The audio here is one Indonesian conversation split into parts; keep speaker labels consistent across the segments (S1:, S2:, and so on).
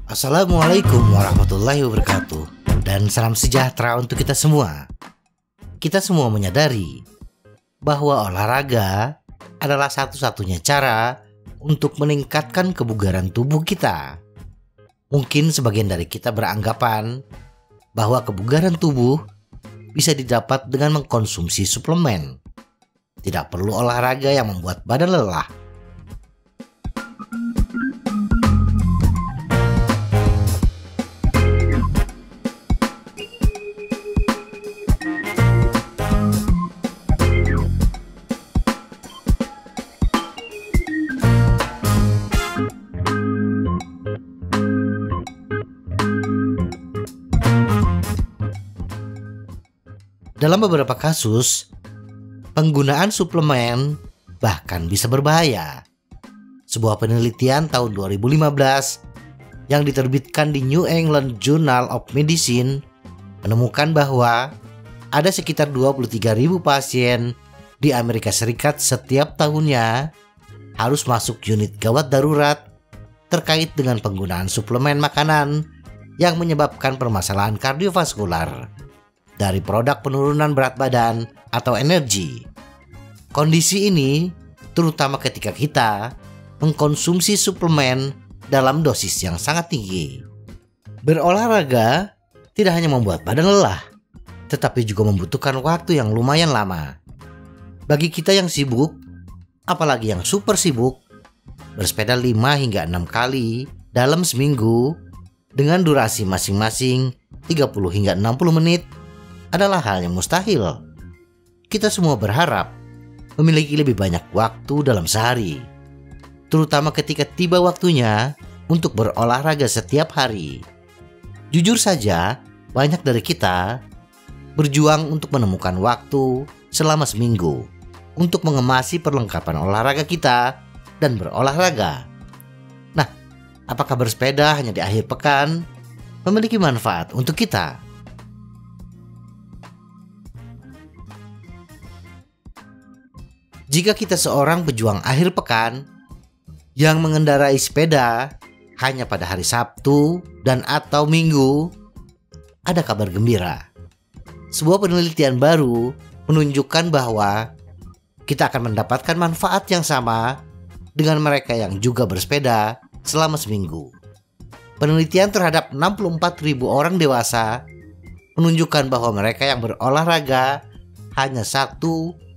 S1: Assalamualaikum warahmatullahi wabarakatuh, dan salam sejahtera untuk kita semua. Kita semua menyadari bahwa olahraga adalah satu-satunya cara untuk meningkatkan kebugaran tubuh kita. Mungkin sebagian dari kita beranggapan bahwa kebugaran tubuh bisa didapat dengan mengkonsumsi suplemen. Tidak perlu olahraga yang membuat badan lelah. Dalam beberapa kasus, penggunaan suplemen bahkan bisa berbahaya. Sebuah penelitian tahun 2015 yang diterbitkan di New England Journal of Medicine menemukan bahwa ada sekitar 23.000 pasien di Amerika Serikat setiap tahunnya harus masuk unit gawat darurat terkait dengan penggunaan suplemen makanan yang menyebabkan permasalahan kardiovaskular dari produk penurunan berat badan atau energi. Kondisi ini terutama ketika kita mengkonsumsi suplemen dalam dosis yang sangat tinggi. Berolahraga tidak hanya membuat badan lelah, tetapi juga membutuhkan waktu yang lumayan lama. Bagi kita yang sibuk, apalagi yang super sibuk, bersepeda 5 hingga 6 kali dalam seminggu dengan durasi masing-masing 30 hingga 60 menit adalah hal yang mustahil. Kita semua berharap memiliki lebih banyak waktu dalam sehari, terutama ketika tiba waktunya untuk berolahraga setiap hari. Jujur saja, banyak dari kita berjuang untuk menemukan waktu selama seminggu untuk mengemasi perlengkapan olahraga kita dan berolahraga. Nah, apakah bersepeda hanya di akhir pekan memiliki manfaat untuk kita? Jika kita seorang pejuang akhir pekan yang mengendarai sepeda hanya pada hari Sabtu dan atau Minggu, ada kabar gembira. Sebuah penelitian baru menunjukkan bahwa kita akan mendapatkan manfaat yang sama dengan mereka yang juga bersepeda selama seminggu. Penelitian terhadap 64.000 orang dewasa menunjukkan bahwa mereka yang berolahraga hanya 1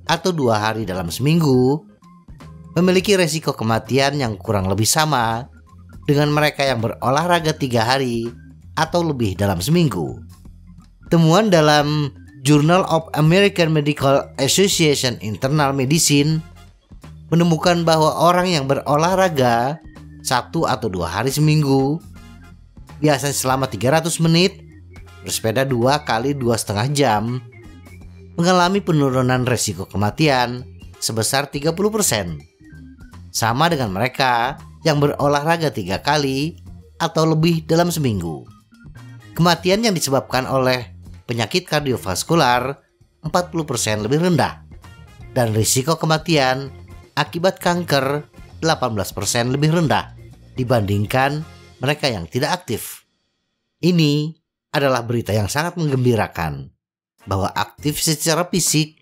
S1: atau 2 hari dalam seminggu memiliki resiko kematian yang kurang lebih sama dengan mereka yang berolahraga 3 hari atau lebih dalam seminggu. Temuan dalam Journal of American Medical Association Internal Medicine menemukan bahwa orang yang berolahraga 1 atau 2 hari seminggu, biasanya selama 300 menit, bersepeda 2 kali 2,5 jam, mengalami penurunan resiko kematian sebesar 30%. Sama dengan mereka yang berolahraga 3 kali atau lebih dalam seminggu. Kematian yang disebabkan oleh penyakit kardiovaskular 40% lebih rendah, dan risiko kematian akibat kanker 18% lebih rendah dibandingkan mereka yang tidak aktif. Ini adalah berita yang sangat menggembirakan, bahwa aktif secara fisik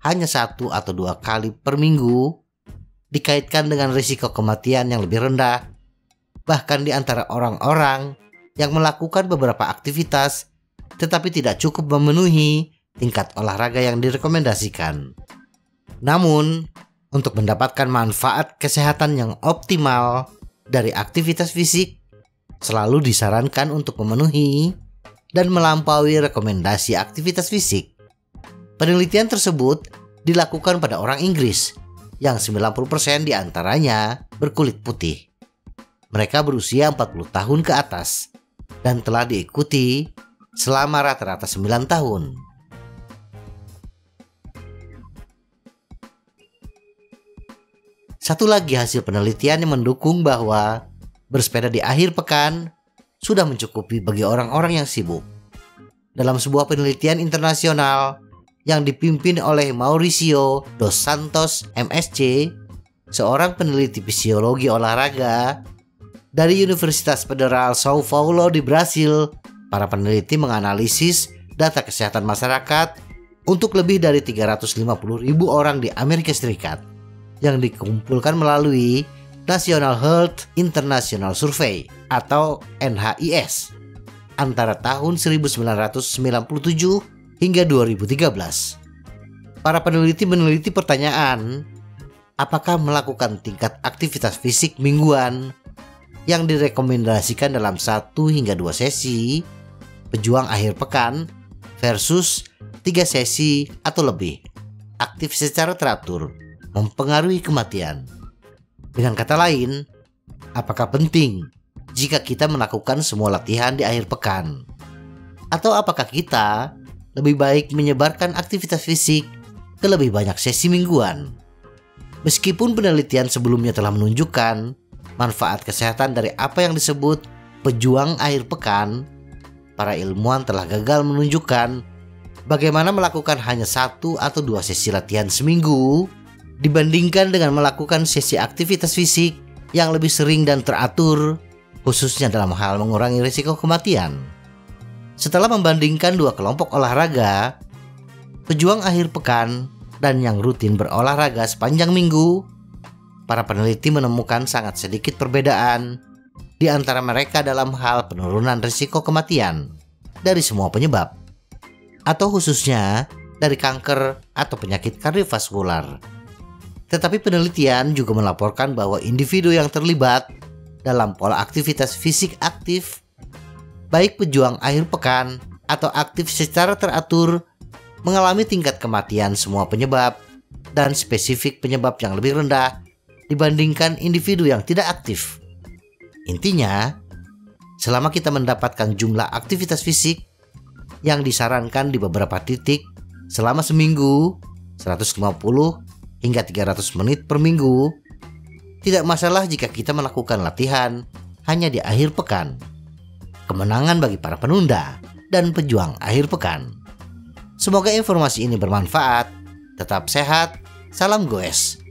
S1: hanya 1 atau 2 kali per minggu dikaitkan dengan risiko kematian yang lebih rendah, bahkan di antara orang-orang yang melakukan beberapa aktivitas tetapi tidak cukup memenuhi tingkat olahraga yang direkomendasikan. Namun, untuk mendapatkan manfaat kesehatan yang optimal dari aktivitas fisik, selalu disarankan untuk memenuhi dan melampaui rekomendasi aktivitas fisik. Penelitian tersebut dilakukan pada orang Inggris yang 90% diantaranya berkulit putih. Mereka berusia 40 tahun ke atas dan telah diikuti selama rata-rata 9 tahun. Satu lagi hasil penelitian yang mendukung bahwa bersepeda di akhir pekan sudah mencukupi bagi orang-orang yang sibuk. Dalam sebuah penelitian internasional yang dipimpin oleh Mauricio dos Santos, MSc, seorang peneliti fisiologi olahraga dari Universitas Federal São Paulo di Brasil. Para peneliti menganalisis data kesehatan masyarakat untuk lebih dari 350.000 orang di Amerika Serikat yang dikumpulkan melalui National Health International Survey atau NHIS antara tahun 1997 hingga 2013. Para peneliti meneliti pertanyaan, apakah melakukan tingkat aktivitas fisik mingguan yang direkomendasikan dalam 1 hingga 2 sesi pejuang akhir pekan versus 3 sesi atau lebih aktif secara teratur mempengaruhi kematian. Dengan kata lain, apakah penting jika kita melakukan semua latihan di akhir pekan? Atau apakah kita lebih baik menyebarkan aktivitas fisik ke lebih banyak sesi mingguan? Meskipun penelitian sebelumnya telah menunjukkan manfaat kesehatan dari apa yang disebut pejuang akhir pekan, para ilmuwan telah gagal menunjukkan bagaimana melakukan hanya 1 atau 2 sesi latihan seminggu dibandingkan dengan melakukan sesi aktivitas fisik yang lebih sering dan teratur, khususnya dalam hal mengurangi risiko kematian. Setelah membandingkan 2 kelompok olahraga, pejuang akhir pekan dan yang rutin berolahraga sepanjang minggu, para peneliti menemukan sangat sedikit perbedaan di antara mereka dalam hal penurunan risiko kematian dari semua penyebab, atau khususnya dari kanker atau penyakit kardiovaskular. Tetapi penelitian juga melaporkan bahwa individu yang terlibat dalam pola aktivitas fisik aktif, baik pejuang akhir pekan atau aktif secara teratur, mengalami tingkat kematian semua penyebab dan spesifik penyebab yang lebih rendah dibandingkan individu yang tidak aktif. Intinya, selama kita mendapatkan jumlah aktivitas fisik yang disarankan di beberapa titik selama seminggu, 150 hingga 300 menit per minggu, tidak masalah jika kita melakukan latihan hanya di akhir pekan. Kemenangan bagi para penunda dan pejuang akhir pekan. Semoga informasi ini bermanfaat. Tetap sehat, salam goes.